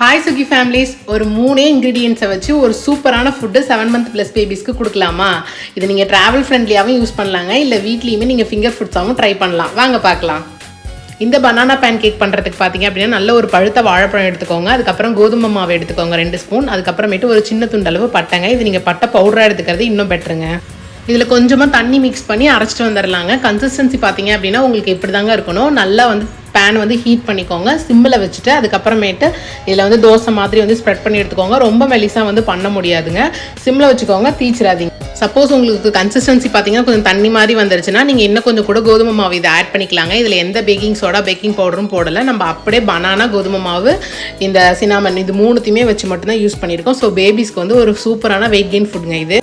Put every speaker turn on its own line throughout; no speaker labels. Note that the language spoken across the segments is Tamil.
Hi Sugi families, ஒரு மூணே ingredients வச்சு ஒரு சூப்பரான ஃபுட் 7 month plus பேபிஸ்க்கு கொடுக்கலாமா? இது நீங்க travel friendlyயாவும் யூஸ் பண்ணலாங்க இல்ல வீட்லயுமே நீங்க finger foodsஆவும் ட்ரை பண்ணலாம். வாங்க பார்க்கலாம். இந்த banana pancake பண்றதுக்கு பாத்தீங்க அப்படினா நல்ல ஒரு பழுத்த வாழைப்பழம் எடுத்துக்கோங்க. அதுக்கு அப்புறம் கோதுமை மாவு எடுத்துக்கோங்க 2 ஸ்பூன். அதுக்கு அப்புறமேட்டு ஒரு சின்ன துண்டு அளவு பட்டைங்க. இது நீங்க பட்டை பவுடரா எடுத்துக்கிறது இன்னும் பெட்டருங்க. இதில் கொஞ்சமாக தண்ணி மிக்ஸ் பண்ணி அரைச்சிட்டு வந்துடலாங்க. கன்சிஸ்டன்சி பார்த்தீங்க அப்படின்னா உங்களுக்கு இப்படி தாங்க இருக்கணும். நல்லா பேன் ஹீட் பண்ணிக்கோங்க சிம்மில் வச்சுட்டு. அதுக்கப்புறமேட்டு இதில் தோசை மாதிரி ஸ்ப்ரெட் பண்ணி எடுத்துக்கோங்க. ரொம்ப மெலிசாக பண்ண முடியாதுங்க. சிம்மில் வச்சுக்கோங்க, தீச்சிடாதீங்க. சப்போஸ் உங்களுக்கு கன்சிஸ்டன்சி பார்த்தீங்கன்னா கொஞ்சம் தண்ணி மாதிரி வந்துருச்சுன்னா நீங்கள் இன்னும் கொஞ்சம் கூட கோதுமை மாவு இதை ஆட் பண்ணிக்கலாங்க. இதில் எந்த பேக்கிங் சோடா பேக்கிங் பவுடரும் போடலை. நம்ம அப்படியே பனானா கோதுமை மாவு இந்த சினாமன் இது மூணுத்தையுமே வச்சு மட்டும்தான் யூஸ் பண்ணியிருக்கோம். ஸோ பேபிஸ்க்கு ஒரு சூப்பரான வெயிட் கெயின் ஃபுட்ங்க இது.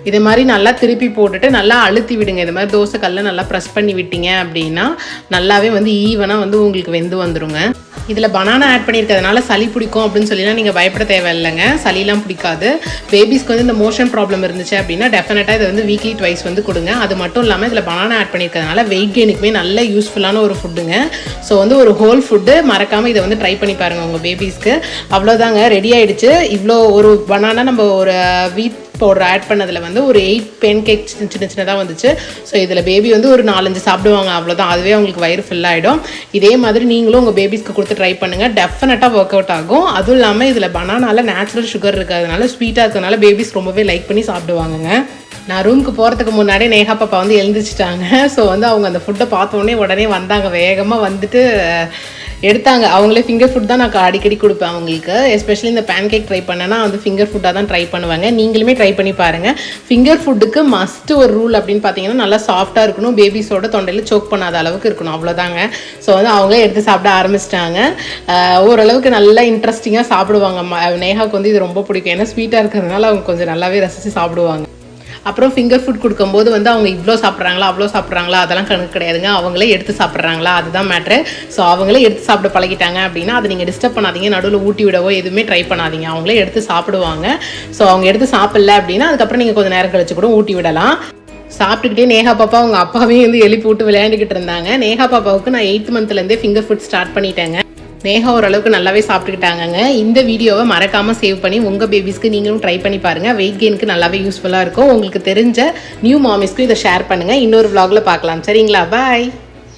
இதே மாதிரி நல்லா திருப்பி போட்டுட்டு நல்லா அழுத்தி விடுங்க. இது மாதிரி தோசை கல்ல நல்லா ப்ரெஸ் பண்ணி விட்டீங்க அப்படின்னா நல்லாவே ஈவனாக உங்களுக்கு வெந்து வந்துடுங்க. இதில் பனானா ஆட் பண்ணியிருக்கிறதுனால சளி பிடிக்கும் அப்படின்னு சொல்லிலாம் நீங்கள் பயப்பட தேவையில்லைங்க. சளிலாம் பிடிக்காது. பேபிஸ்க்கு இந்த மோஷன் ப்ராப்ளம் இருந்துச்சு அப்படின்னா டெஃபினட்டாக இதை வீக்லி ட்வைஸ் கொடுங்க. அது மட்டும் இல்லாமல் இதில் பனானா ஆட் பண்ணியிருக்கிறதுனால வெயிட் கெயினுக்குமே நல்ல யூஸ்ஃபுல்லான ஒரு ஃபுட்டுங்க. ஸோ ஒரு ஹோல் ஃபுட்டு மறக்காமல் இதை ட்ரை பண்ணி பாருங்கள் உங்கள் பேபிஸ்க்கு. அவ்வளோதாங்க, ரெடி ஆகிடுச்சு. இவ்வளோ ஒரு பனானா நம்ம ஒரு வீட் பவுடர் ஆட் பண்ணதில் ஒரு 8 பேன்கேக் சின்ன சின்னதாக வந்துச்சு. ஸோ இதில் பேபி ஒரு 4-5 சாப்பிடுவாங்க. அவ்வளோதான், அதுவே அவங்களுக்கு வயிறு ஃபுல் ஆகிடும். இதே மாதிரி நீங்களும் உங்கள் பேபிஸ்க்கு கொடுத்து ட்ரை பண்ணுங்கள். டெஃபினட்டாக ஒர்க் அவுட் ஆகும். அதுவும் இல்லாமல் இதில் பனானால நேச்சுரல் சுகர் இருக்கிறதுனால ஸ்வீட்டாக இருக்கிறதுனால பேபிஸ் ரொம்பவே லைக் பண்ணி சாப்பிடுவாங்கங்க. நான் ரூமுக்கு போகிறதுக்கு முன்னாடியே நேஹா பாப்பா எழுந்திரிச்சிட்டாங்க. ஸோ அவங்க அந்த ஃபுட்டை பார்த்தோன்னே உடனே வந்தாங்க. வேகமாக எடுத்தாங்க. அவங்களே ஃபிங்கர் ஃபுட் தான் நான் அடிக்கடி கொடுப்பேன் அவங்களுக்கு. எஸ்பெஷலி இந்த பேன்கேக் ட்ரை பண்ணேன்னா ஃபிங்கர் ஃபுட்டாக தான் ட்ரை பண்ணுவாங்க. நீங்களுமே ட்ரை பண்ணி பாருங்கள். ஃபிங்கர் ஃபுட்டுக்கு மஸ்ட்டு ஒரு ரூல் அப்படின்னு பார்த்தீங்கன்னா நல்லா சாஃப்டாக இருக்கணும். பேபிஸோட தொண்டையில் சோக் பண்ணாத அளவுக்கு இருக்கணும். அவ்வளோதாங்க. ஸோ அவங்களே எடுத்து சாப்பிட ஆரம்பிச்சிட்டாங்க. ஓரளவுக்கு நல்லா இன்ட்ரெஸ்டிங்காக சாப்பிடுவாங்க. நேஹாவுக்கு இது ரொம்ப பிடிக்கும். ஏன்னா ஸ்வீட்டாக இருக்கிறதுனால அவங்க கொஞ்சம் நல்லாவே ரசித்து சாப்பிடுவாங்க. அப்புறம் ஃபிங்கர் ஃபுட் கொடுக்கும்போது அவங்க இவ்வளோ சாப்பிட்றாங்களா அவ்வளோ சாப்பிட்றாங்களா அதெல்லாம் கணக்கு கிடையாதுங்க. அவங்களே எடுத்து சாப்பிட்றாங்களா அதுதான் மேட்ரு. ஸோ அவங்களே எடுத்து சாப்பிட பழகிட்டாங்க அப்படின்னா அதை நீங்கள் டிஸ்டர்ப் பண்ணாதீங்க. நடுவில் ஊட்டி விடவோ எதுவுமே ட்ரை பண்ணாதீங்க. அவங்களே எடுத்து சாப்பிடுவாங்க. ஸோ அவங்க எடுத்து சாப்பிடல அப்படின்னா அதுக்கப்புறம் நீங்கள் கொஞ்சம் நேரம் கழிச்சு கூட ஊட்டி விடலாம். சாப்பிட்டுக்கிட்டே நேஹா பாப்பா அவங்க அப்பாவையும் எழுப்பி விட்டு விளையாண்டுக்கிட்டு இருந்தாங்க. நேஹா பாப்பாவுக்கு நான் 8th monthலேருந்தே ஃபிங்கர் ஃபுட் ஸ்டார்ட் பண்ணிட்டேங்க. நேஹா ஓரளவுக்கு நல்லாவே சாப்பிட்டுக்கிட்டாங்க. இந்த வீடியோவை மறக்காமல் சேவ் பண்ணி உங்கள் பேபிஸ்க்கு நீங்களும் ட்ரை பண்ணி பாருங்கள். வெயிட் கெயினுக்கு நல்லாவே யூஸ்ஃபுல்லாக இருக்கும். உங்களுக்கு தெரிஞ்ச நியூ மாமிஸ்க்கும் இதை ஷேர் பண்ணுங்கள். இன்னொரு vlogல பார்க்கலாம். சரிங்களா? பாய்.